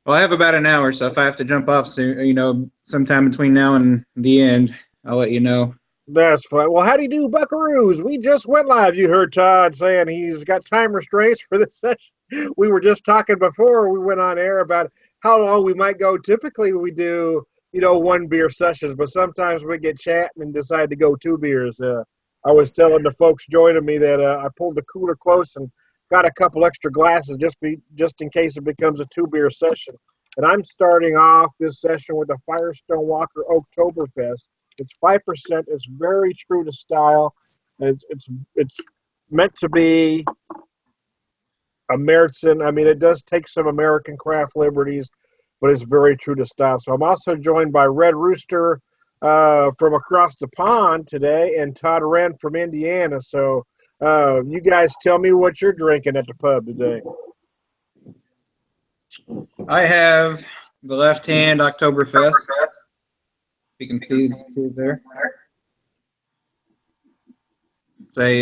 Well, I have about an hour, so if I have to jump off soon, sometime between now and the end, I'll let you know. That's fine. Well, how do you do, Buckaroos? We just went live. You heard Todd saying he's got time restraints for this session. We were just talking before we went on air about how long we might go. Typically, we do, one beer sessions, but sometimes we get chatting and decide to go two beers. I was telling the folks joining me that I pulled the cooler close and got a couple extra glasses just in case it becomes a two beer session. And I'm starting off this session with a Firestone Walker Oktoberfest. It's 5%. It's very true to style. It's meant to be a Märzen. I mean, it does take some American craft liberties, but it's very true to style. So I'm also joined by Red Rooster from across the pond today, and Todd Wren from Indiana. So you guys tell me what you're drinking at the pub today. I have the left hand Oktoberfest. You can see it there. It's a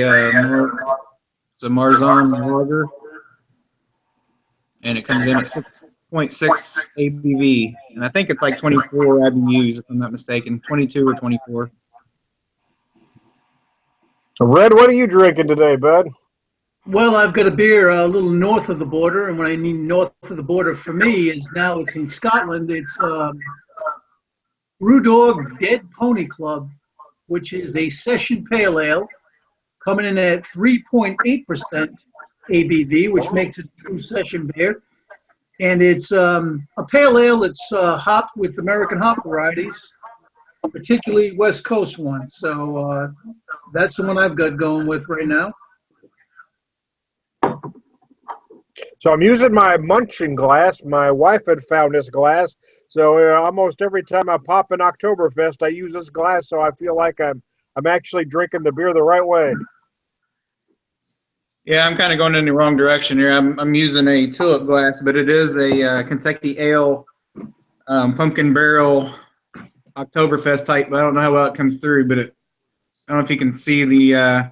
Marzahn lager, and it comes in at 6.6 ABV, and I think it's like 24 IBUs if I'm not mistaken, 22 or 24. So Red, what are you drinking today, bud? Well, I've got a beer a little north of the border, and when I mean north of the border for me is now it's in Scotland. It's Brewdog Dead Pony Club, which is a session pale ale coming in at 3.8% ABV, which makes it a true session beer. And it's a pale ale that's hopped with American hop varieties, particularly West Coast ones. So that's the one I've got going with right now. So I'm using my munching glass. My wife had found this glass. So almost every time I pop an Oktoberfest, I use this glass, so I feel like I'm actually drinking the beer the right way. Yeah, I'm kind of going in the wrong direction here. I'm using a tulip glass, but it is a Kentucky Ale pumpkin barrel Oktoberfest type. But I don't know how well it comes through, but I don't know if you can see the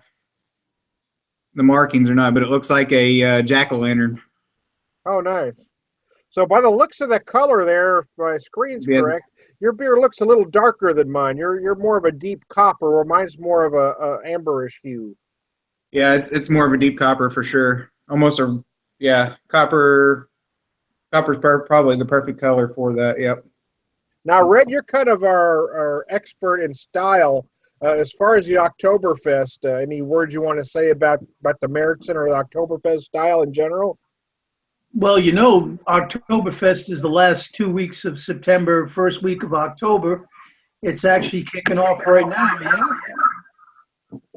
markings or not. But it looks like a jack-o'-lantern. Oh, nice. So by the looks of the color there, if my screen's correct, your beer looks a little darker than mine. You're more of a deep copper, where mine's more of a amberish hue. Yeah, it's more of a deep copper for sure. Almost copper. Copper's probably the perfect color for that. Yep. Now, Red, you're kind of our expert in style. As far as the Oktoberfest, any words you want to say about the Märzen or the Oktoberfest style in general? Well, Oktoberfest is the last 2 weeks of September, first week of October. It's actually kicking off right now, yeah?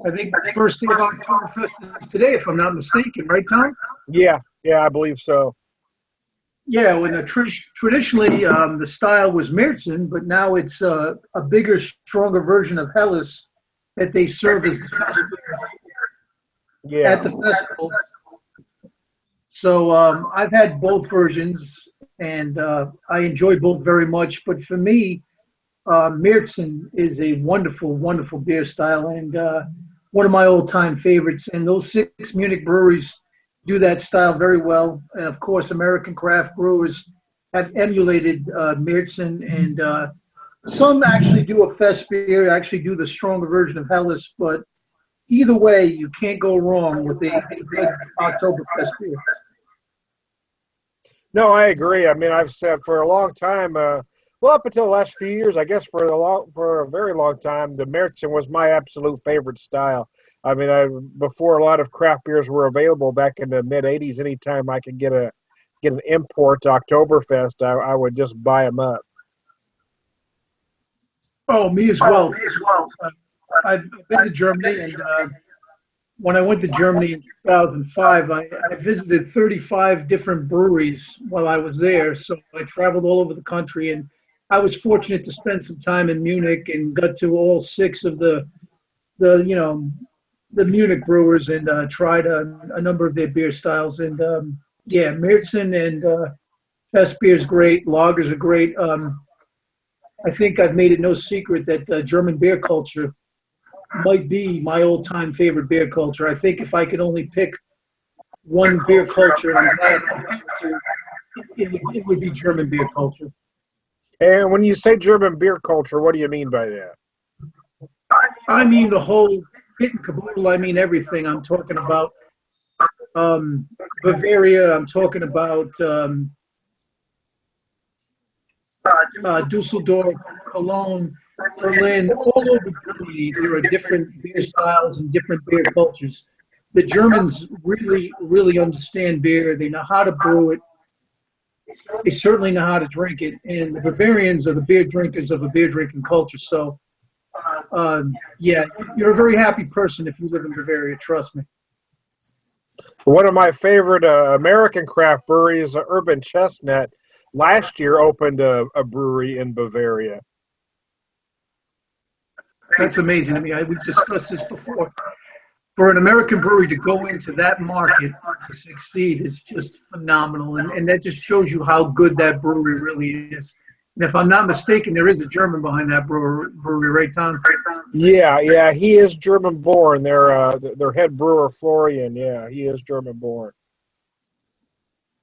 I think the first day of Oktoberfest is today, if I'm not mistaken, right, Tom? Yeah, I believe so. Yeah, when traditionally the style was Märzen, but now it's a bigger, stronger version of Helles that they serve as at the festival. So I've had both versions, and I enjoy both very much. But for me, Märzen is a wonderful, wonderful beer style, and one of my old-time favorites. And those 6 Munich breweries do that style very well. And of course, American craft brewers have emulated Märzen, and some actually do a fest beer, actually do the stronger version of Helles. But either way, you can't go wrong with a good Oktoberfest beer. No, I agree. I mean, I've said for a long time, well, up until the last few years, I guess for a very long time, the Märzen was my absolute favorite style. I mean, before a lot of craft beers were available back in the mid '80s, anytime I could get an import to Oktoberfest, I would just buy them up. Oh, me as well. I've been to Germany, and when I went to Germany in 2005, I visited 35 different breweries while I was there. So I traveled all over the country, and I was fortunate to spend some time in Munich and got to all 6 of the Munich brewers and tried a number of their beer styles. And yeah, Märzen and Fest beer is great. Lagers are great. I think I've made it no secret that German beer culture might be my old-time favorite beer culture. I think if I could only pick one beer culture, and I'm glad I picked to, it would be German beer culture. And when you say German beer culture, what do you mean by that? I mean the whole kit and caboodle. I mean everything. I'm talking about Bavaria. I'm talking about Dusseldorf, Cologne, Berlin, all over Germany. There are different beer styles and different beer cultures. The Germans really, really understand beer. They know how to brew it. They certainly know how to drink it. And the Bavarians are the beer drinkers of a beer drinking culture. So, yeah, you're a very happy person if you live in Bavaria. Trust me. One of my favorite American craft breweries, Urban Chestnut, last year opened a brewery in Bavaria. That's amazing. I mean, we've discussed this before. For an American brewery to go into that market to succeed is just phenomenal. And that just shows you how good that brewery really is. And if I'm not mistaken, there is a German behind that brewery, right, Tom? Yeah, he is German born. Their head brewer Florian, yeah, he is German born.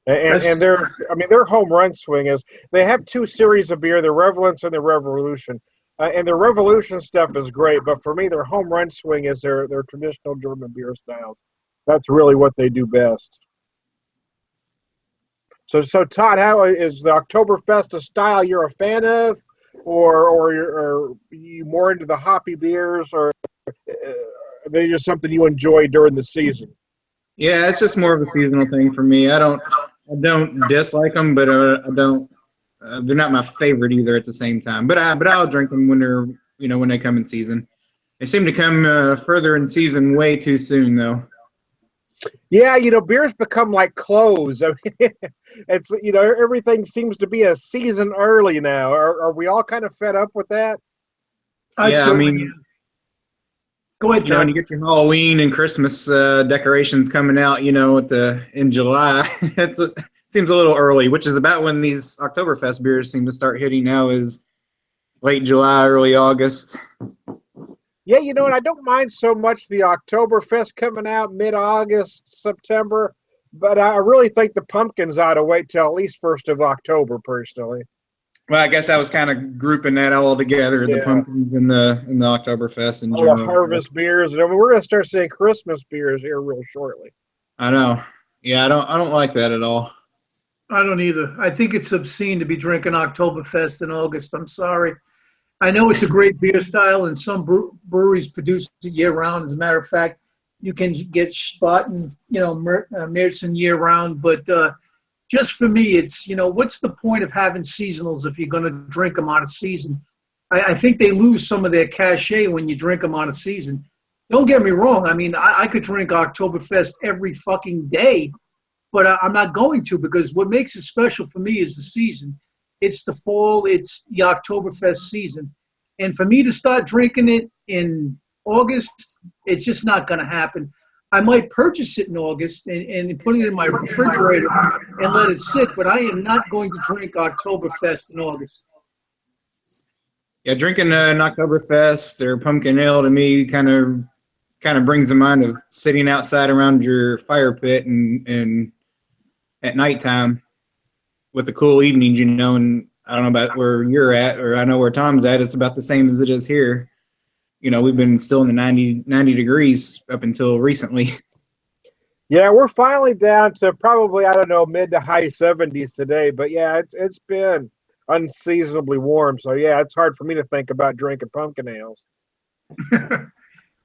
And their home run swing is they have two series of beer, the Revelance and the Revolution. And their Revolution stuff is great, but for me, their home run swing is their traditional German beer styles. That's really what they do best. So Todd, how is the Oktoberfest a style you're a fan of, or are you more into the hoppy beers, or are they just something you enjoy during the season? Yeah, it's just more of a seasonal thing for me. I don't dislike them, but I don't. They're not my favorite either at the same time. But I'll drink them when when they come in season. They seem to come further in season way too soon though. Yeah, beer's become like clothes. I mean, it's everything seems to be a season early now. Are we all kind of fed up with that? Yeah, I mean, go ahead, John. When you get your Halloween and Christmas decorations coming out, in July, it seems a little early, which is about when these Oktoberfest beers seem to start hitting now is late July, early August. Yeah, and I don't mind so much the Oktoberfest coming out mid-August, September, but I really think the pumpkins ought to wait till at least 1st of October, personally. Well, I guess I was kind of grouping that all together, the pumpkins and the Oktoberfest in general. The harvest beers, and we're going to start seeing Christmas beers here real shortly. I know. Yeah, I don't like that at all. I don't either. I think it's obscene to be drinking Oktoberfest in August. I'm sorry. I know it's a great beer style, and some breweries produce it year-round. As a matter of fact, you can get Spaten, Märzen year-round. But just for me, it's, what's the point of having seasonals if you're going to drink them out of season? I think they lose some of their cachet when you drink them out of season. Don't get me wrong. I mean, I could drink Oktoberfest every fucking day, but I'm not going to, because what makes it special for me is the season. It's the fall, it's the Oktoberfest season. And for me to start drinking it in August, it's just not going to happen. I might purchase it in August and put it in my refrigerator and let it sit, but I am not going to drink Oktoberfest in August. Yeah, drinking an Oktoberfest or pumpkin ale to me kind of brings the mind of sitting outside around your fire pit and at nighttime with the cool evenings, and I don't know about where you're at, or I know where Tom's at. It's about the same as it is here. We've been still in the 90 degrees up until recently. Yeah, we're finally down to probably, mid to high 70s today. But yeah, it's been unseasonably warm. So yeah, it's hard for me to think about drinking pumpkin ales.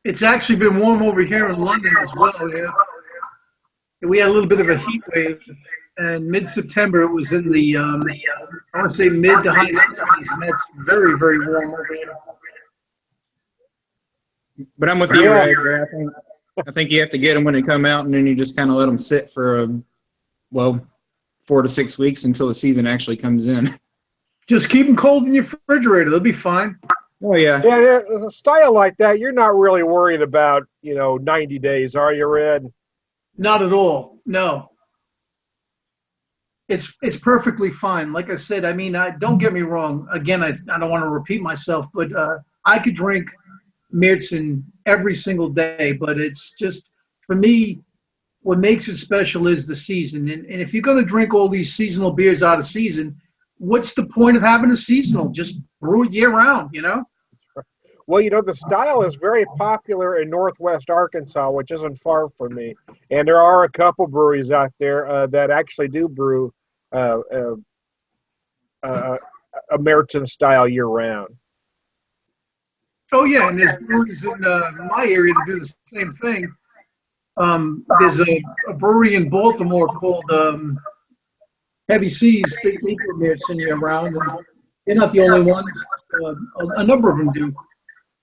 It's actually been warm over here in London as well. Yeah, we had a little bit of a heat wave. And mid-September, it was in the, I want to say mid to high 70s, and that's very, very warm over here. But I'm with you, Ray. I think you have to get them when they come out, and then you just kind of let them sit for 4 to 6 weeks until the season actually comes in. Just keep them cold in your refrigerator; they'll be fine. Oh yeah. Yeah, a style like that, you're not really worried about 90 days, are you, Red? Not at all. No. It's perfectly fine. Like I said, I mean, don't get me wrong. Again, I don't want to repeat myself, but I could drink Märzen every single day. But it's just, for me, what makes it special is the season. And if you're going to drink all these seasonal beers out of season, what's the point of having a seasonal? Just brew it year round, you know? Well, you know, the style is very popular in Northwest Arkansas, which isn't far from me. And there are a couple breweries out there that actually do brew uh, uh, a Meriton style year round. Oh, yeah, and there's breweries in my area that do the same thing. There's a brewery in Baltimore called Heavy Seas. They do Meriton year round. And they're not the only ones. A number of them do.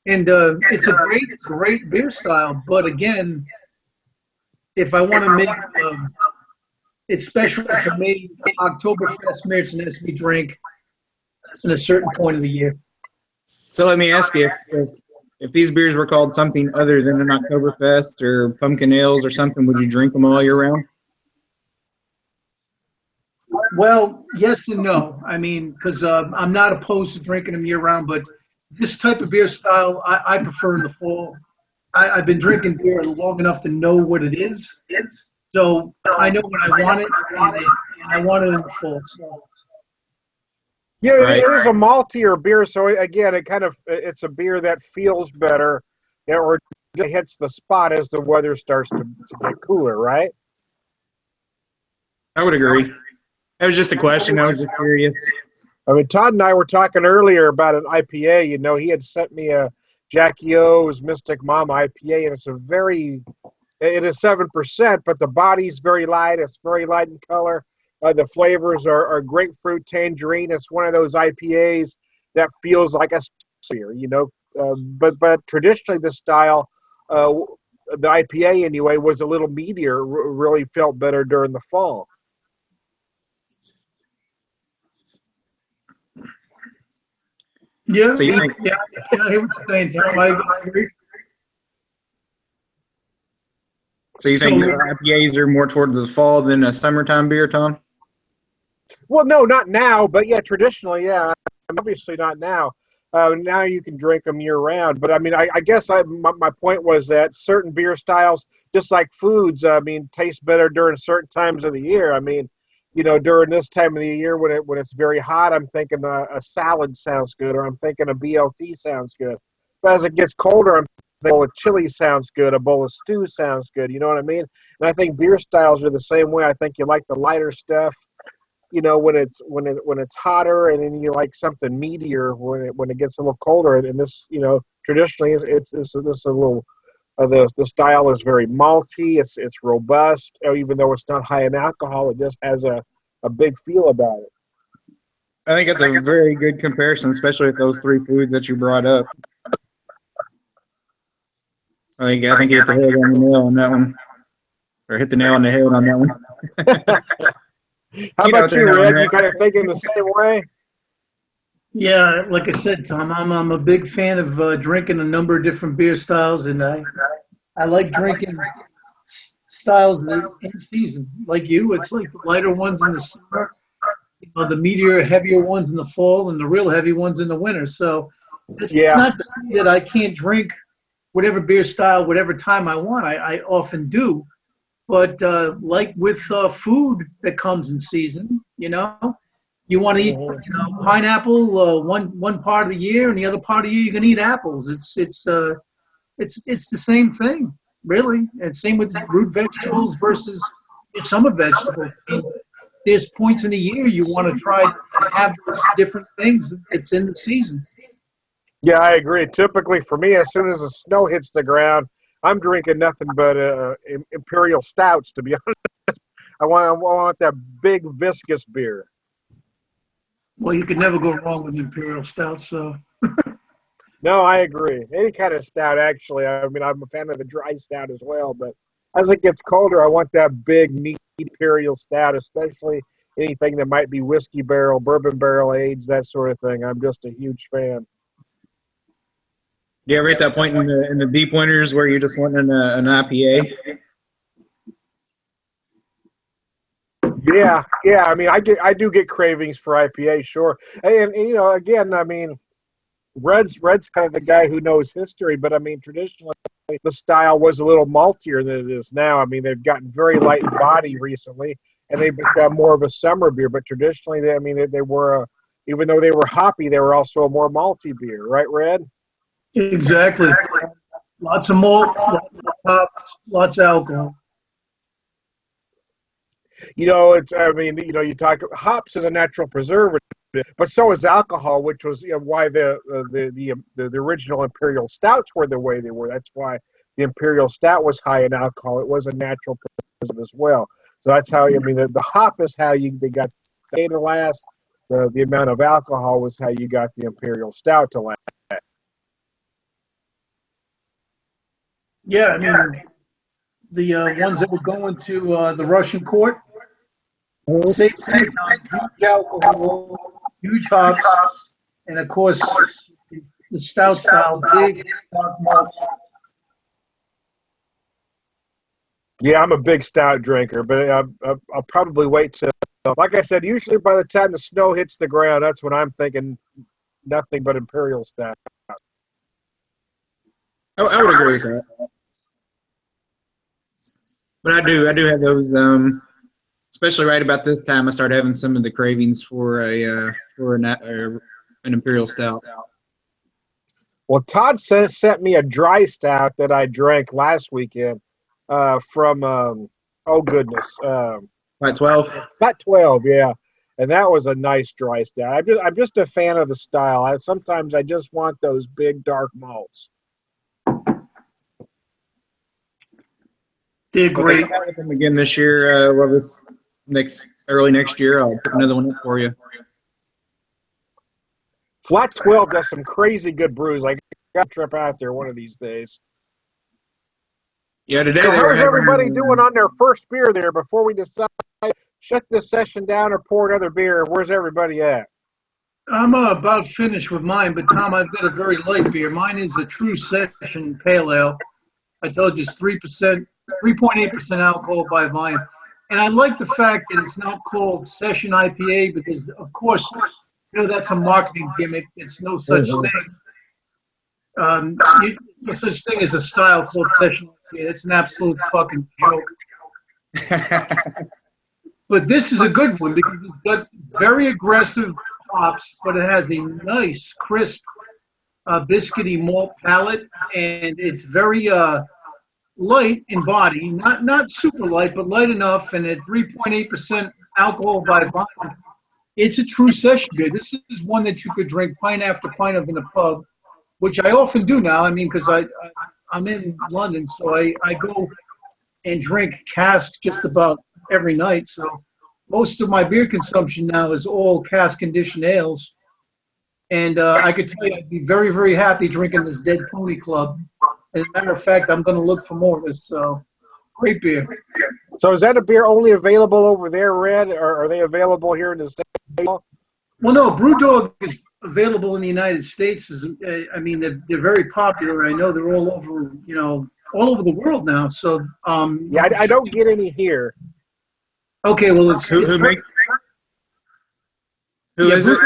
And it's a great beer style. But again, if I want to make it special for me, Oktoberfest Meriton has to be drank in a certain point of the year. So let me ask you, if these beers were called something other than an Oktoberfest or pumpkin ales or something, would you drink them all year round? Well, yes and no. I mean, because I'm not opposed to drinking them year round, but this type of beer style, I prefer in the fall. I've been drinking beer long enough to know what it is. So I know when I want it, and I want it in the fall. So. Yeah, Right. it is a maltier beer, so again, it's a beer that feels better, or it hits the spot as the weather starts to get cooler, right? I would agree. That was just a question. I was just curious. I mean, Todd and I were talking earlier about an IPA. You know, he had sent me a Jackie O's Mystic Mom IPA, and it is 7%, but the body's very light. It's very light in color. The flavors are grapefruit, tangerine. It's one of those IPAs that feels like a beer, you know. But traditionally, the style, the IPA anyway, was a little meatier. Really felt better during the fall. Yeah, So you think, yeah, I hear what you're saying, Tom. I agree. so you think IPAs are more towards the fall than a summertime beer, Tom? Well, no, not now, but yeah, traditionally, yeah. Obviously not now. Now you can drink them year round. But I mean, I guess my point was that certain beer styles, just like foods, I mean, taste better during certain times of the year. I mean, you know, during this time of the year when it's very hot, I'm thinking a salad sounds good, or I'm thinking a BLT sounds good. But as it gets colder, I'm thinking a bowl of chili sounds good, a bowl of stew sounds good. You know what I mean? And I think beer styles are the same way. I think you like the lighter stuff, you know, when it's hotter, and then you like something meatier when it gets a little colder. And this, you know, traditionally it's a little the style is very malty. It's robust, even though it's not high in alcohol. It just has a big feel about it. I think it's a very good comparison, especially with those three foods that you brought up. I think you hit the head on the nail on that one, or hit the nail on the head on that one. How You know, about you, they're not Red? right. You kind of thinking the same way? Yeah, like I said, Tom, I'm a big fan of drinking a number of different beer styles, and I like drinking styles that in season. Like you, it's like the lighter ones in the summer, you know, the meatier, heavier ones in the fall, and the real heavy ones in the winter. So it's Yeah. not to say that I can't drink whatever beer style, whatever time I want. I often do. But like with food that comes in season, you know, you want to eat, you know, pineapple one part of the year, and the other part of the year you can eat apples. It's the same thing, really. And same with root vegetables versus your summer vegetables. I mean, there's points in the year you want to try to have those different things. It's in the season. Yeah, I agree. Typically, for me, as soon as the snow hits the ground, I'm drinking nothing but imperial stouts. To be honest, I want that big viscous beer. Well, you could never go wrong with imperial stout. So No, I agree. Any kind of stout, actually. I mean, I'm a fan of the dry stout as well. But as it gets colder, I want that big, meaty imperial stout, especially anything that might be whiskey barrel, bourbon barrel aged, that sort of thing. I'm just a huge fan. Do you ever hit that point in the deep winters where you're just wanting an IPA? Yeah. I mean, I do get cravings for IPA, sure. And you know, again, I mean, Red's kind of the guy who knows history, but I mean, traditionally, the style was a little maltier than it is now. I mean, they've gotten very light in body recently, and they've become more of a summer beer. But traditionally, they were, even though they were hoppy, they were also a more malty beer, right, Red? Exactly. Lots of malt, lots of hops, lots of alcohol. You talk hops is a natural preservative, but so is alcohol, which was why the original imperial stouts were the way they were. That's why the imperial stout was high in alcohol. It was a natural preservative as well. So that's how the hop is how they got the to last. The amount of alcohol was how you got the imperial stout to last. Yeah, I mean, the ones that were going to the Russian court, same huge alcohol, huge hops, and of course the stout style, big dark malts. Yeah, I'm a big stout drinker, but I'll probably wait till, like I said, usually by the time the snow hits the ground, that's when I'm thinking nothing but imperial stout. I would agree with that. But I do have those. Especially right about this time, I start having some of the cravings for an imperial stout. Well, Todd sent me a dry stout that I drank last weekend from oh goodness, Right, 12. Flat 12, yeah, and that was a nice dry stout. I'm just a fan of the style. Sometimes I just want those big dark malts. They're great. I'll have them again this year. Early next year, I'll put another one up for you. Flat 12 does some crazy good brews. I got to trip out there one of these days. Yeah, today So they how's were having, everybody doing on their first beer there before we decide shut this session down or pour another beer? Where's everybody at? I'm about finished with mine, but Tom, I've got a very light beer. Mine is a True Session Pale Ale. I told you it's 3.8% alcohol by volume. And I like the fact that it's not called Session IPA because, of course, that's a marketing gimmick. There's no such thing. No such thing as a style called Session IPA. It's an absolute fucking joke. But this is a good one because it's got very aggressive hops, but it has a nice, crisp, biscuity malt palate, and it's very light in body, not super light, but light enough, and at 3.8% alcohol by volume, it's a true session beer. This is one that you could drink pint after pint of in a pub, which I often do now. I mean, because I'm in London, so I go and drink cask just about every night. So most of my beer consumption now is all cask conditioned ales. And I could tell you I'd be very, very happy drinking this Dead Pony Club. As a matter of fact, I'm going to look for more of this. So, great beer. So is that a beer only available over there, Red, or are they available here in the States? Well, no, BrewDog is available in the United States. I mean, they're very popular. I know they're all over, all over the world now. So, yeah, I don't get any here. Okay, well, it's Who is it?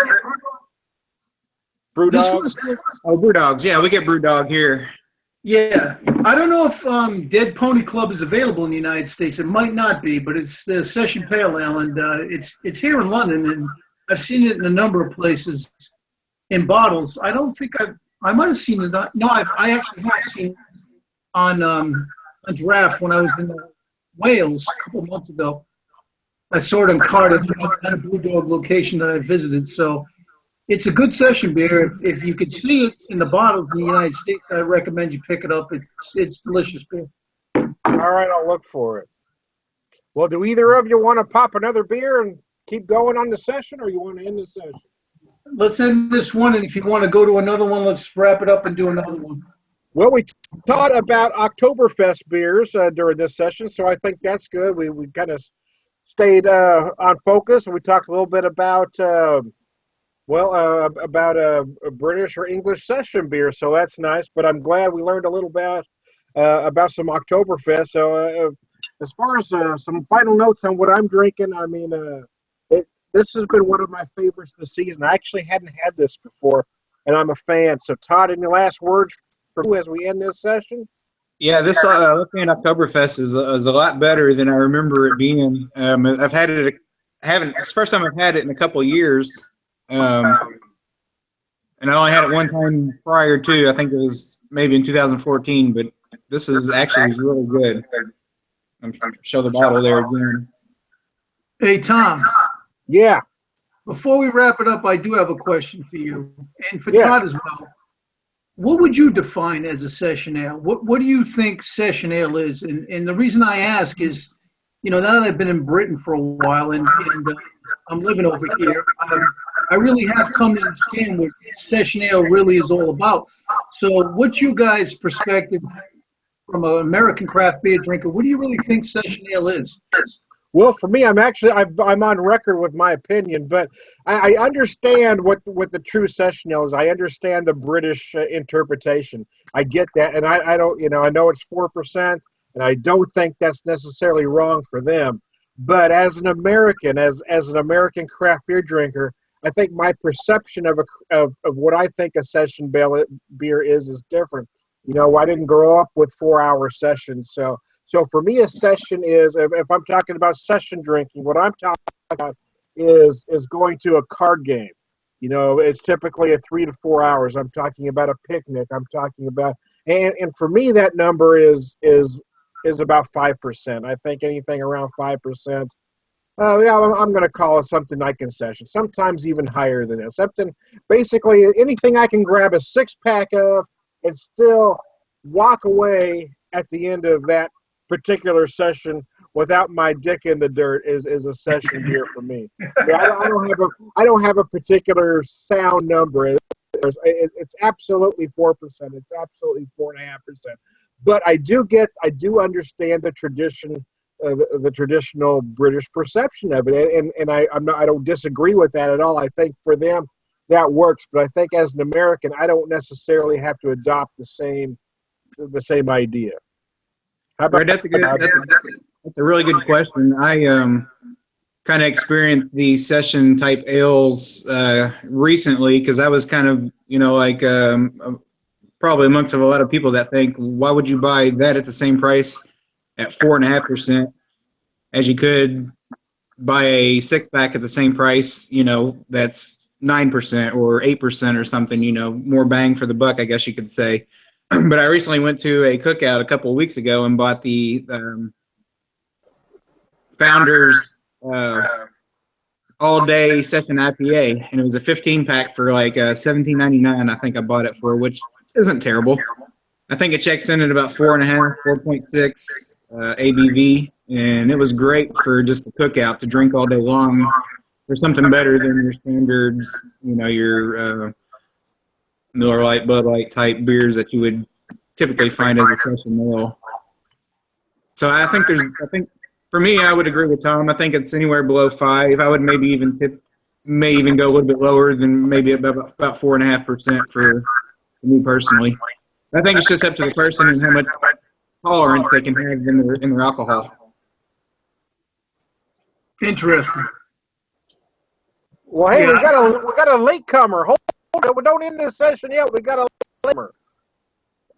BrewDog. Oh, BrewDogs. Yeah, we get BrewDog here. Yeah, I don't know if Dead Pony Club is available in the United States. It might not be, but it's the Session Pale Ale, and it's here in London, and I've seen it in a number of places in bottles. I don't think I might have seen it. No, I actually have seen it on draft when I was in Wales a couple months ago. I saw it in Cardiff at a BrewDog location that I visited. So it's a good session beer. If you could see it in the bottles in the United States, I recommend you pick it up. It's delicious beer. All right, I'll look for it. Well, do either of you want to pop another beer and keep going on the session, or you want to end the session? Let's end this one, and if you want to go to another one, let's wrap it up and do another one. Well, we taught about Oktoberfest beers during this session, so I think that's good. We kind of stayed on focus. We talked a little bit about about a British or English session beer, so that's nice. But I'm glad we learned a little bit about some Oktoberfest. So as far as some final notes on what I'm drinking, I mean, this has been one of my favorites this season. I actually hadn't had this before, and I'm a fan. So Todd, any last words for you as we end this session? Yeah, this Left-Hand Oktoberfest is a lot better than I remember it being. I've had it. I haven't. It's the first time I've had it in a couple of years, and I only had it one time prior to. I think it was maybe in 2014. But this is actually really good. I'm trying to show the bottle there again. Hey, Tom, Yeah. before we wrap it up, I do have a question for you and for Yeah. Todd as well. What would you define as a session ale? What do you think session ale is? And the reason I ask is, now that I've been in Britain for a while and I'm living over here, I really have come to understand what session ale really is all about. So what's you guys' perspective from an American craft beer drinker? What do you really think session ale is? Well, for me, I'm on record with my opinion, but I understand what the true session ale is. I understand the British interpretation. I get that, and I don't, I know it's 4%, and I don't think that's necessarily wrong for them. But as an American, as an American craft beer drinker, I think my perception of what I think a session beer is different. I didn't grow up with 4-hour sessions, so for me, a session is, if I'm talking about session drinking, what I'm talking about is going to a card game. It's typically a 3 to 4 hours. I'm talking about a picnic. I'm talking about, and for me, that number is about 5%. I think anything around 5%. Yeah, I'm going to call it something I can session. Sometimes even higher than that. Something, basically, anything I can grab a 6-pack of and still walk away at the end of that particular session without my dick in the dirt is a session beer for me. I don't have a particular sound number. It's absolutely 4%. It's absolutely 4.5%. But I do understand the tradition, the traditional British perception of it, and I don't disagree with that at all. I think for them that works, but I think as an American, I don't necessarily have to adopt the same idea. How about Right, that's a really good question. I kind of experienced the session type ales recently because I was kind of probably amongst a lot of people that think, why would you buy that at the same price at 4.5% as you could buy a 6-pack at the same price? That's 9% or 8% or something. More bang for the buck, I guess you could say. But I recently went to a cookout a couple of weeks ago and bought the Founders all-day session IPA, and it was a 15-pack for like $17.99. I think I bought it for, which isn't terrible. I think it checks in at about 4.5, 4.6 ABV, and it was great for just a cookout to drink all day long. There's something better than your standards, your Miller Lite, Bud Light type beers that you would typically find as a session ale. So I think for me, I would agree with Tom. I think it's anywhere below 5. I would maybe even go a little bit lower than maybe about 4.5% for me personally. I think it's just up to the person and how much tolerance they can have in their alcohol. Interesting. Well, hey, Yeah. we got a latecomer. Hold on, we don't end this session yet. We got a latecomer.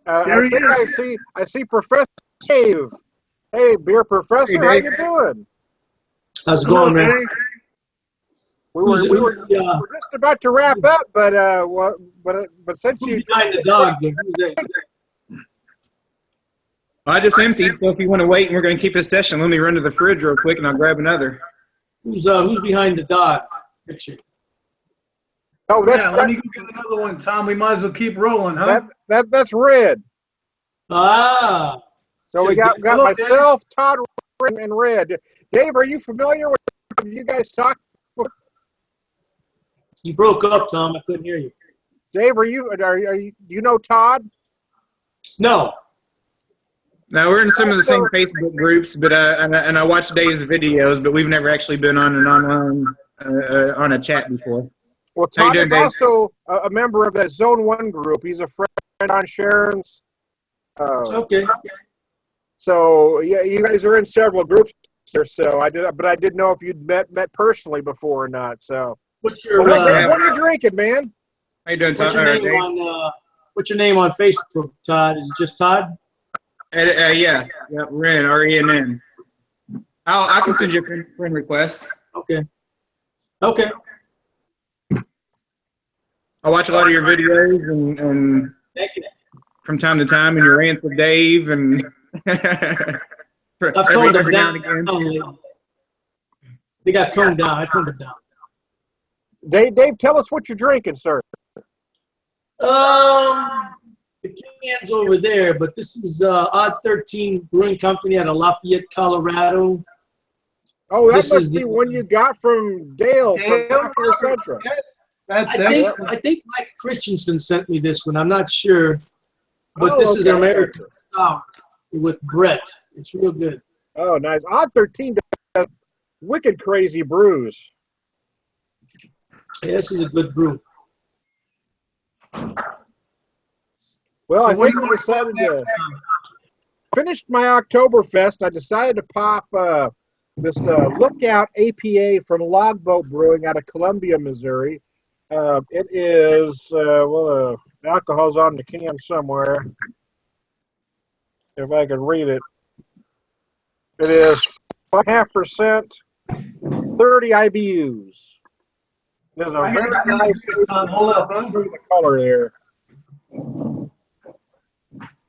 There he is. I see Professor Dave. Hey, beer professor, Hey, how Dave. you doing? How's it going, man? We were just about to wrap up, but since Who's you behind the dog? Who's that? I just emptied, so if you want to wait and we're going to keep this session, let me run to the fridge real quick and I'll grab another. Who's behind the dog? Picture. oh Yeah, let me go get another one, Tom. We might as well keep rolling, huh? that's Red. Ah, So we got Hello, myself, Todd, and Red. Dave, are you familiar with? Have you guys talked? you broke up, Tom. I couldn't hear you. Dave, are you? Do you know Todd? No. Now, we're in some of the same Facebook groups, but and I watch Dave's videos, but we've never actually been on an online on a chat before. Well, How you Todd doing, is Dave? also a member of that Zone 1 group. He's a friend on Sharon's. Okay. So yeah, you guys are in several groups there. So I didn't know if you'd met personally before or not. So What's your what are you drinking, man? How you doing, Todd? What's your name Dave? on What's your name on Facebook, Todd? Is it just Todd? Yeah, Ren, R-E-N-N. I can send you a friend request. Okay. Okay. I watch a lot of your videos and Thank you. from time to time, and your rants with Dave and I've toned them down. They got toned down. I toned it down. Dave, tell us what you're drinking, sir. The can's over there, but this is Odd 13 Brewing Company out of Lafayette, Colorado. Oh, that This must is be the- one you got from Dale from Popular Central. That's I think Mike Christensen sent me this one. I'm not sure, but Oh, this is okay. an American sour with Brett. It's real good. Oh, nice. Odd 13 does wicked crazy brews. Yeah, this is a good brew. Well, So I what think do I you decided to finished my Oktoberfest. I decided to pop this Lookout APA from Logboat Brewing out of Columbia, Missouri. It is alcohol's on the can somewhere. If I can read it, it is 5.5%, 30 IBUs. There's a very nice Hold up, huh? color there.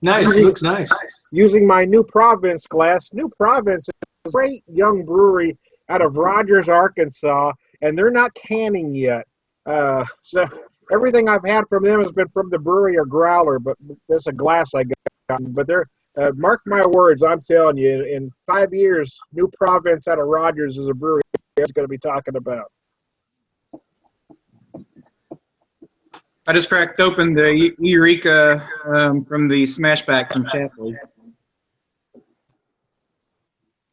Nice. It looks nice. Using my New Providence glass. New Providence is a great young brewery out of Rogers, Arkansas, and they're not canning yet. So everything I've had from them has been from the brewery or growler, but there's a glass I got. But they're mark my words, I'm telling you, in 5 years, New Providence out of Rogers is a brewery I'm going to be talking about. I just cracked open the Eureka from the Smashback from Shapley.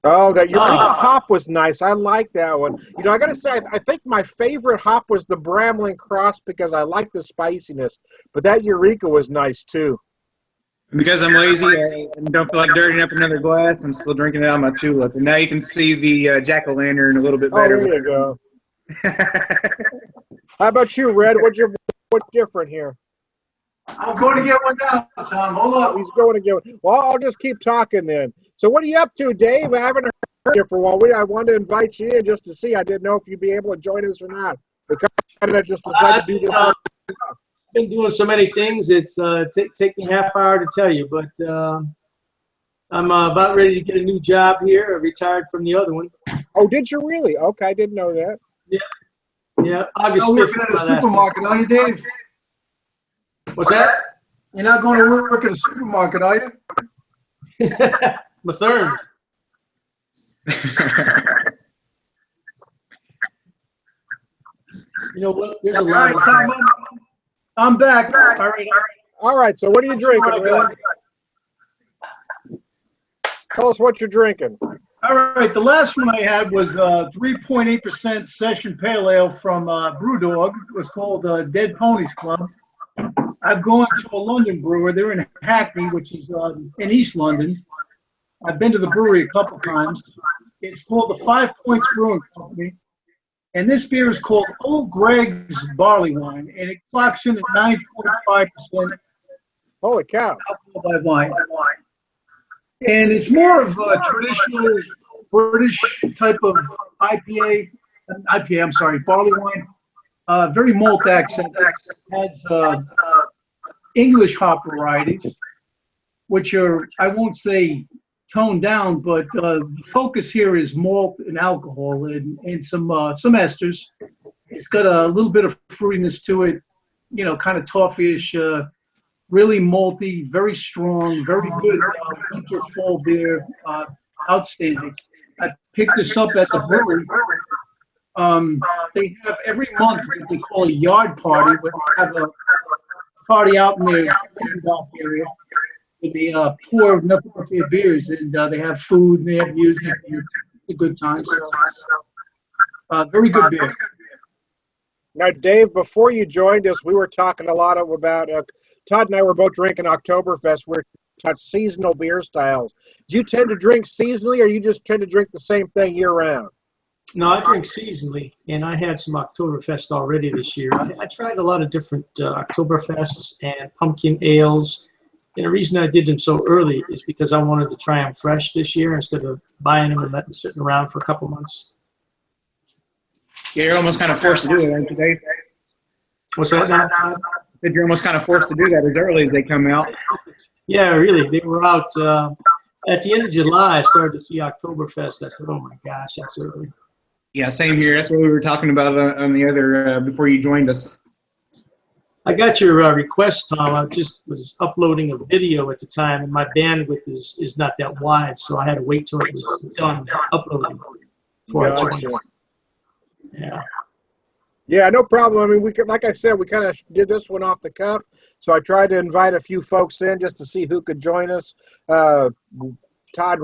Oh, that Eureka Ah. hop was nice. I like that one. You know, I got to say, I think my favorite hop was the Bramling Cross because I like the spiciness. But that Eureka was nice, too. Because I'm lazy and don't feel like dirtying up another glass, I'm still drinking it out of my tulip. And now you can see the jack-o'-lantern a little bit Oh, better. there you go. How about you, Red? What's different here? I'm going to get one now, Tom. Hold up. He's going to get one. Well, I'll just keep talking then. So what are you up to, Dave? I haven't heard you for a while. I wanted to invite you in just to see. I didn't know if you'd be able to join us or not. Because I just decided to do this. I've been doing so many things. It's take me half hour to tell you, but I'm about ready to get a new job here. I retired from the other one. Oh, did you really? Okay, I didn't know that. Yeah, August You're 5th. working at my a last supermarket, are you, Dave? day. What's that? You're not going to work at a supermarket, are you? Mathern. You know what? There's a All lot right, of Tom, I'm back. All right, so what are you drinking, Red? Tell us what you're drinking. All right, the last one I had was 3.8% Session Pale Ale from Brewdog. It was called Dead Ponies Club. I've gone to a London brewer. They're in Hackney, which is in East London. I've been to the brewery a couple times. It's called the 5 Points Brewing Company. And this beer is called Old Greg's Barley Wine, and it clocks in at 9.5% Holy cow. alcohol by wine. And it's more of a traditional British type of barley wine. Very malt accent. It has English hop varieties, which are, I won't say toned down, but the focus here is malt and alcohol and some esters. It's got a little bit of fruitiness to it, you know, kind of toffee-ish, really malty, very strong, very good winter fall beer, outstanding. I picked this up at the brewery. They have every month what they call a yard party, where they have a party out in their dock area. They pour nothing but their beers, and they have food and they have music, and it's a good time. So, very good beer. Now, Dave, before you joined us, we were talking a lot about, Todd and I were both drinking Oktoberfest. We're talking seasonal beer styles. Do you tend to drink seasonally, or you just tend to drink the same thing year-round? No, I drink seasonally, and I had some Oktoberfest already this year. I tried a lot of different Oktoberfests and pumpkin ales. And the reason I did them so early is because I wanted to try them fresh this year instead of buying them and letting them sitting around for a couple months. Yeah, you're almost kind of forced to do it, aren't you, Dave? What's that now, Todd? You're almost kind of forced to do that as early as they come out. Yeah, really. They were out at the end of July. I started to see Oktoberfest. I said, oh my gosh, that's early. Yeah, same here. That's what we were talking about on the other before you joined us. I got your request, Tom. I just was uploading a video at the time, and my bandwidth is not that wide, so I had to wait till it was done uploading before I joined. Gotcha. Yeah. Yeah, no problem. I mean, we could, like I said, we kind of did this one off the cuff. So I tried to invite a few folks in just to see who could join us. Todd,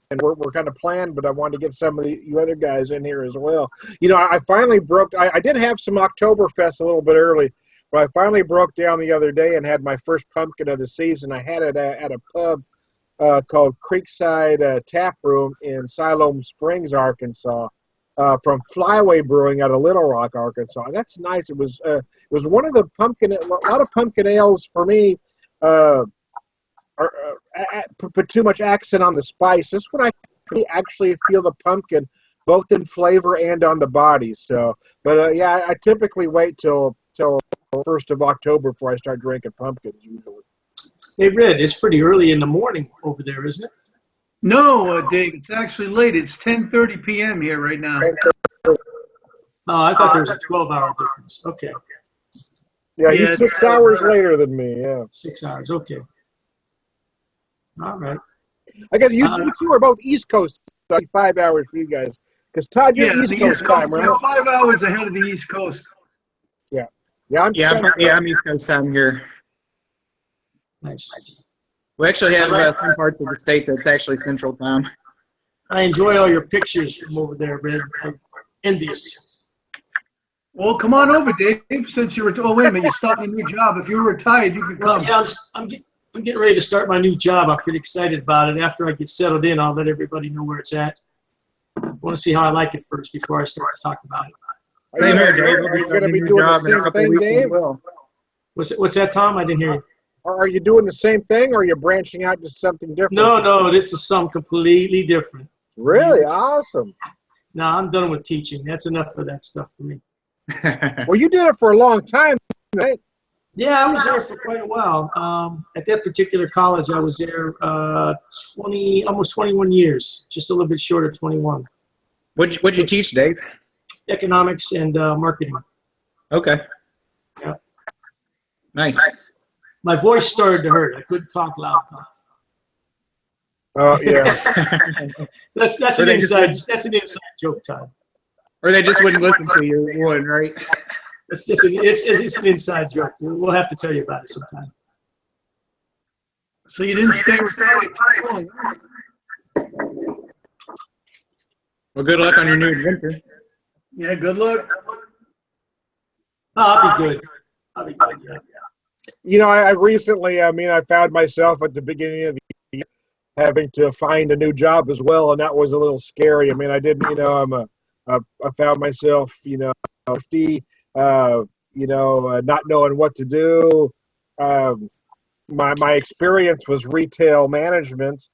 and we're kind of planned, but I wanted to get some of you other guys in here as well. You know, I finally broke. I did have some Oktoberfest a little bit early, but I finally broke down the other day and had my first pumpkin of the season. I had it at a pub called Creekside Tap Room in Siloam Springs, Arkansas. From Flyway Brewing out of Little Rock, Arkansas. That's nice. It was one of the a lot of pumpkin ales for me put too much accent on the spice. This one I actually feel the pumpkin both in flavor and on the body. So, but yeah, I typically wait till 1st of October before I start drinking pumpkins usually. Hey, Red, it's pretty early in the morning over there, isn't it? No, Dave, it's actually late. It's 10:30 p.m. here right now. Oh, I thought there was a 12-hour difference. Okay. Yeah, Yeah, he's 6 hours later than me. Yeah. 6 hours. Okay. All right. I got you two are both East Coast. So 5 hours for you guys. Because Todd, you're Yeah, East the Coast East Coast. time, right? You're 5 hours ahead of the East Coast. Yeah, I'm East Coast time here. Nice. We actually have some parts of the state that's actually Central time. I enjoy all your pictures from over there, Red. I'm envious. Well, come on over, Dave. Since you were, oh wait a minute, you're starting a new job. If you were retired, you could Well, come. yeah, I'm getting ready to start my new job. I'm pretty excited about it. After I get settled in, I'll let everybody know where it's at. I want to see how I like it first before I start to talk about it. Same here, Dave. Are you going to be doing the same thing, Dave? What's that, Tom? I didn't hear you. Or are you doing the same thing, or are you branching out to something different? No, this is something completely different. Really? Awesome. No, I'm done with teaching. That's enough of that stuff for me. Well, you did it for a long time, right? Yeah, I was there for quite a while. At that particular college, I was there almost 21 years, just a little bit short of 21. What'd you teach, Dave? Economics and marketing. Okay. Yeah. Nice. My voice started to hurt. I couldn't talk loud enough. Oh, yeah. That's an inside joke, Todd. Or they just wouldn't listen to you, would, right? It's an inside joke. We'll have to tell you about it sometime. So you didn't stay retired. Well, good luck on your new adventure. Yeah, good luck. I'll be good. Yeah. You know, I recently, I found myself at the beginning of the year having to find a new job as well, and that was a little scary. I mean, I didn't, I found myself, 50, not knowing what to do. My experience was retail management,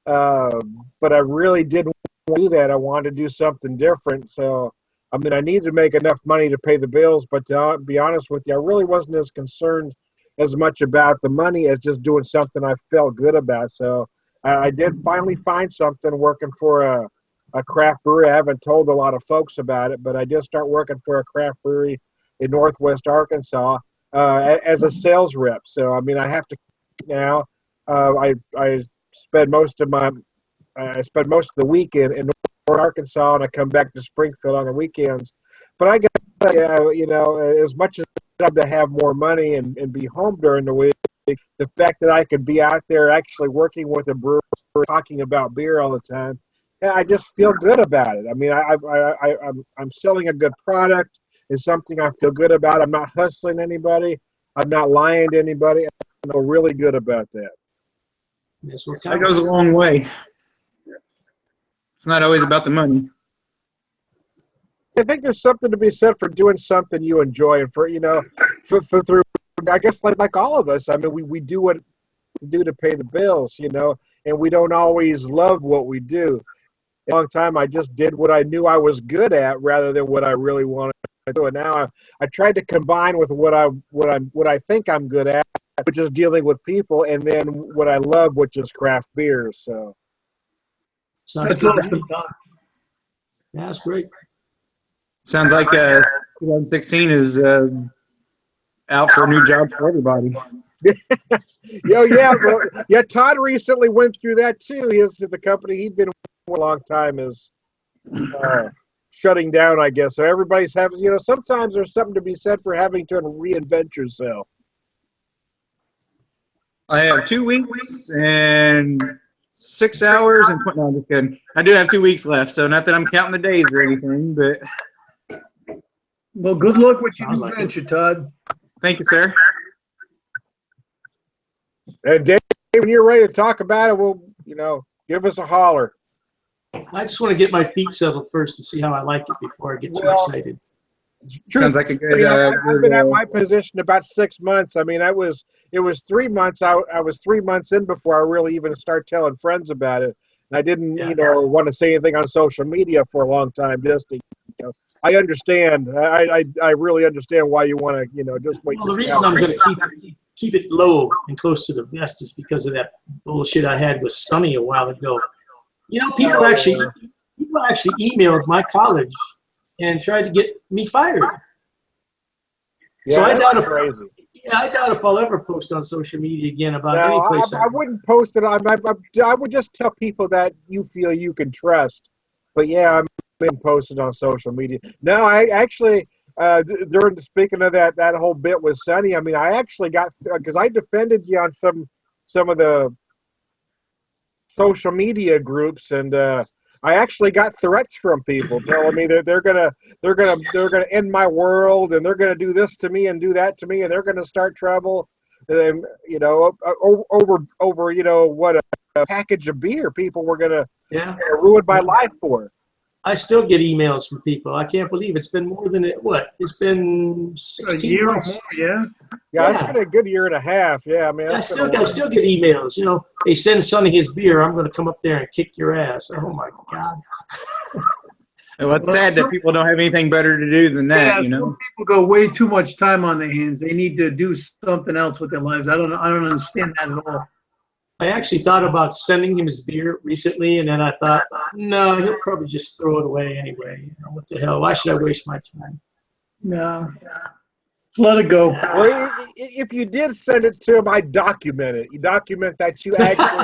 but I really didn't want to do that. I wanted to do something different. So, I mean, I needed to make enough money to pay the bills, but to be honest with you, I really wasn't as concerned as much about the money as just doing something I felt good about. So I did finally find something working for a craft brewery. I haven't told a lot of folks about it, but I did start working for a craft brewery in Northwest Arkansas as a sales rep. So, I mean, I have to now. I spend most of the weekend in North Arkansas, and I come back to Springfield on the weekends. But I guess, as much as I'd love to have more money and be home during the week, the fact that I could be out there actually working with a brewer, talking about beer all the time, I just feel good about it. I mean, I'm selling a good product. It's something I feel good about. I'm not hustling anybody. I'm not lying to anybody. I feel really good about that. That goes a long way. It's not always about the money. I think there's something to be said for doing something you enjoy, and for through I guess like all of us, I mean, we do what we do to pay the bills, you know, and we don't always love what we do. A long time, I just did what I knew I was good at rather than what I really wanted to do. And now I tried to combine with what I think I'm good at, which is dealing with people, and then what I love, which is craft beer. So Sounds That's good to awesome, me. Tom. Yeah, that's great. Sounds like 2016 is out for a new job for everybody. yeah. Todd recently went through that too. The company he'd been with a long time is shutting down, I guess. So everybody's having, you know, sometimes there's something to be said for having to reinvent yourself. I have 2 weeks and 6 hours and no, I'm just kidding. I do have 2 weeks left, so not that I'm counting the days or anything, but Well, good luck with your Sounds new like it. venture, Todd. thank you, sir. And Dave, when you're ready to talk about it, we'll, you know, give us a holler. I just want to get my feet settled first to see how I like it before I get too Well, excited. Sounds like a good. You know, I've been at good, my position about 6 months. I mean, it was 3 months. I was 3 months in before I really even start telling friends about it. And I didn't, Yeah. you know, want to say anything on social media for a long time. Just to, you know, I understand. I really understand why you want to, you know, just wait. Well, the to see reason how I'm going to keep it low and close to the vest is because of that bullshit I had with Sonny a while ago. You know, people actually emailed my college and tried to get me fired. So I doubt if I'll ever post on social media again about any No, place. I wouldn't post it. I would just tell people that you feel you can trust. But yeah, I'm been posted on social media. No, I actually during speaking of that whole bit with Sonny, I mean, I actually got because I defended you on some of the social media groups, and I actually got threats from people telling me that they're gonna end my world, and they're gonna do this to me and do that to me, and they're gonna start trouble, and you know, over you know what a package of beer people were gonna ruin my life for. I still get emails from people. I can't believe it's been more than it's been 16 A year months. or more, yeah. Yeah, it's been a good year and a half. Yeah, I mean, I still get emails. You know, they send Sonny his beer. I'm going to come up there and kick your ass. Oh my God. well, it's sad that people don't have anything better to do than that. Yeah, You know, some people go way too much time on their hands. They need to do something else with their lives. I don't understand that at all. I actually thought about sending him his beer recently, and then I thought, no, he'll probably just throw it away anyway. You know, what the hell? Why should I waste my time? No. Let it go. Well, if you did send it to him, I document it. You document that you actually,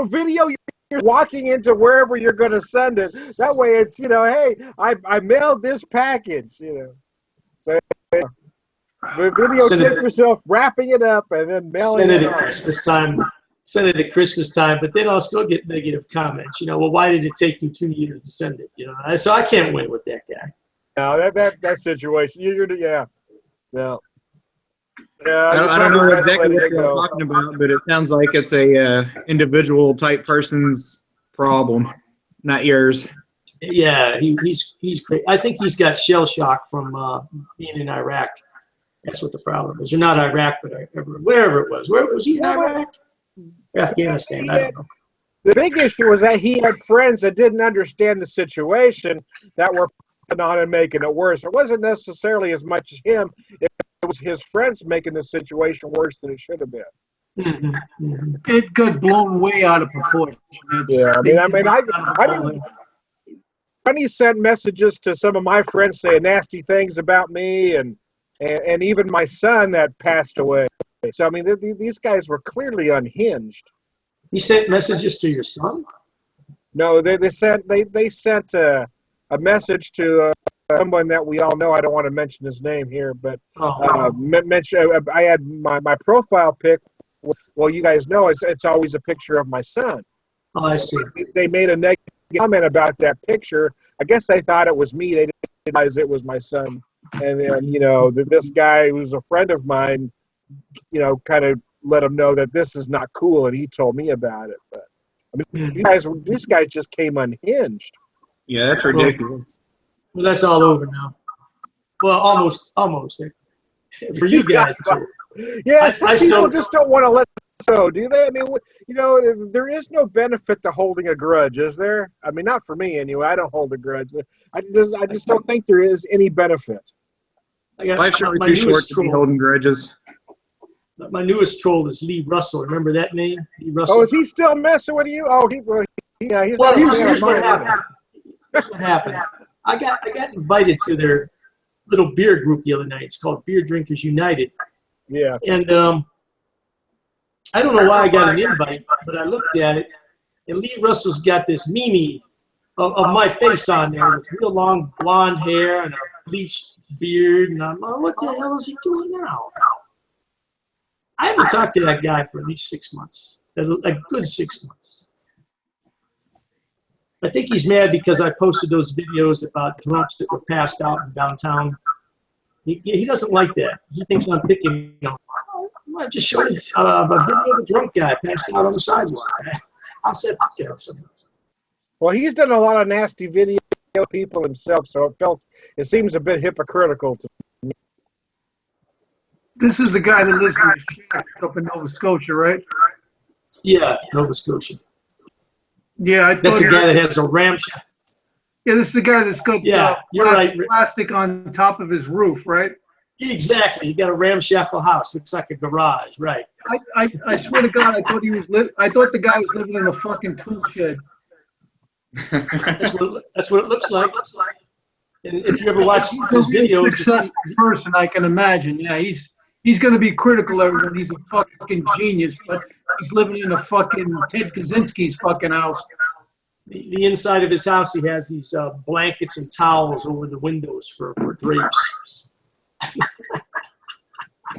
video you're walking into wherever you're going to send it. That way, it's hey, I mailed this package. So the video yourself wrapping it up and then mailing Send it at Christmas time. Send it at Christmas time, but then I'll still get negative comments. Well, why did it take you 2 years to send it? So I can't win with that guy. No, that situation. No. Yeah, I don't know exactly what you're talking about, but it sounds like it's a individual type person's problem, not yours. Yeah, he's crazy. I think he's got shell shock from being in Iraq. That's what the problem is. Or not Iraq, but wherever it was. Where was he in Iraq? Afghanistan. I don't know. The big issue was that he had friends that didn't understand the situation that were putting on and making it worse. It wasn't necessarily as much him. It was his friends making the situation worse than it should have been. Mm-hmm. Mm-hmm. It got blown way out of proportion. Sonny sent messages to some of my friends saying nasty things about me, and even my son that passed away. So I mean, these guys were clearly unhinged. He sent messages to your son? No, they sent a message to someone that we all know. I don't want to mention his name here, but I had my profile pic. Well, you guys know it's always a picture of my son. Oh, I see. They made a negative comment about that picture. I guess they thought it was me. They didn't realize it was my son. And then, this guy who's a friend of mine, kind of let him know that this is not cool, and he told me about it. But I mean, these guys just came unhinged. Yeah, that's ridiculous. Well, that's all over now. Well, almost. For you guys, too. Yeah, I some people still- just don't want to let it go, do they? I mean, you know, there is no benefit to holding a grudge, is there? I mean, not for me anyway. I don't hold a grudge. I just don't think there is any benefit. I got Life's short my too short newest to be troll. holding grudges. My newest troll is Lee Russell. Remember that name, Lee Russell? Oh, is he still messing with you? Oh, yeah, he's Well, not a fan here's of what mine either. happened. Here's what happened. I got invited to their little beer group the other night. It's called Beer Drinkers United. Yeah. And I don't know why I got an invite, but I looked at it, and Lee Russell's got this meme of my face on there with real long blonde hair and a bleached beard. And I'm like, what the hell is he doing now? I haven't talked to that guy for at least 6 months, a good 6 months. I think he's mad because I posted those videos about drunks that were passed out in downtown. He doesn't like that. He thinks I'm picking on him. I just showed him a video of a drunk guy passed out on the sidewalk. I'll set picking on something. Well, he's done a lot of nasty video people himself, so it seems a bit hypocritical to me. This is the guy that lives in the shack up in Nova Scotia, right? Yeah, Nova Scotia. Yeah, I That's thought the guy that has a ramshackle. Yeah, this is the guy that's got Yeah, you're right. plastic on top of his roof, right? Exactly. He got a ramshackle house. Looks like a garage, right? I swear to God, I thought I thought the guy was living in a fucking tool shed. That's what it looks like. And if you ever watch his He's a videos, successful person, I can imagine. Yeah, he's going to be critical of everyone. He's a fucking genius, but he's living in a fucking Ted Kaczynski's fucking house. the inside of his house, he has these blankets and towels over the windows for drapes.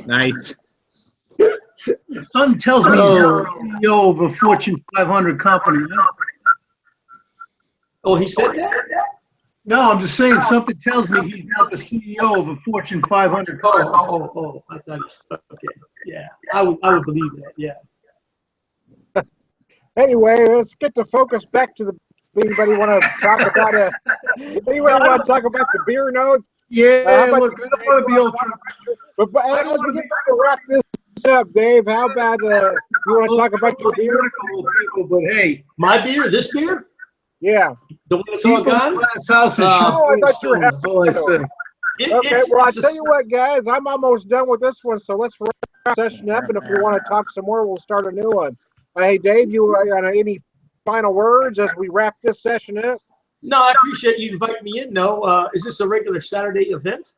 Nice. Something tells me he's not the CEO of a Fortune 500 company. Huh? Oh, he said that? No, I'm just saying something tells me he's not the CEO of a Fortune 500 company. Oh, I thought okay. Yeah, I would believe that, yeah. Anyway, let's get the focus back to the. Anybody want to talk about anybody want to talk about the beer notes? Yeah, How about look, I don't want to be ultra. But as we get ready to wrap this up, Dave, how about you want to talk about your beer? People, but hey, My beer? This beer? Yeah. The one that's all gone? glass house is Oh, I thought you were that's all I say. Okay, well, I tell you what, guys, I'm almost done with this one, so let's wrap the session up, and if we want to talk some more, we'll start a new one. Hey, Dave, you got any final words as we wrap this session up? No, I appreciate you inviting me in. No, is this a regular Saturday event?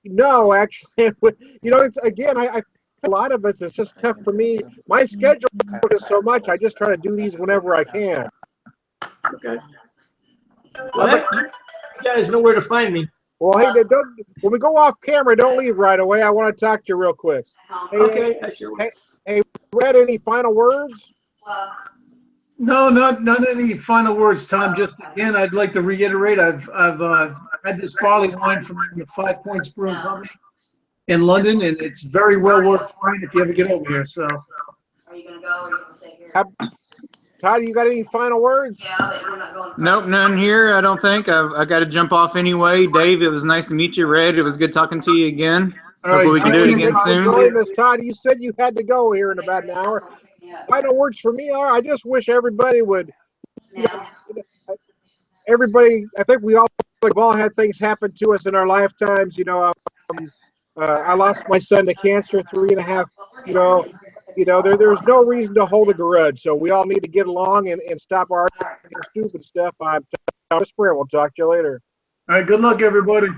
No, actually, it's again, I a lot of us, it's just tough for me. My schedule is so much, I just try to do these whenever I can. Okay. Well, you guys know where to find me. Well, hey, when we go off camera, don't leave right away. I want to talk to you real quick. Hey, Okay, I sure will. Hey, Brett, any final words? No, not any final words, Tom. Just again, I'd like to reiterate, I've had this barley wine from the 5 Points Brewing Company in London, and it's very well worth trying if you ever get over here. So, Are you gonna go or are you gonna stay here? Todd, you got any final words? Yeah, but we're not going. Nope, none here. I don't think. I got to jump off anyway. Dave, it was nice to meet you. Red, it was good talking to you again. all Hopefully we can do it thank you. again soon. Join us, Todd. You said you had to go here in about an hour. Yeah. Final words for me are: I just wish everybody would. Now, Everybody, I think we've all had things happen to us in our lifetimes. I lost my son to cancer 3.5. There's no reason to hold a grudge. So we all need to get along and stop our stupid stuff. I'm Tom Sprint. We'll talk to you later. All right, good luck, everybody.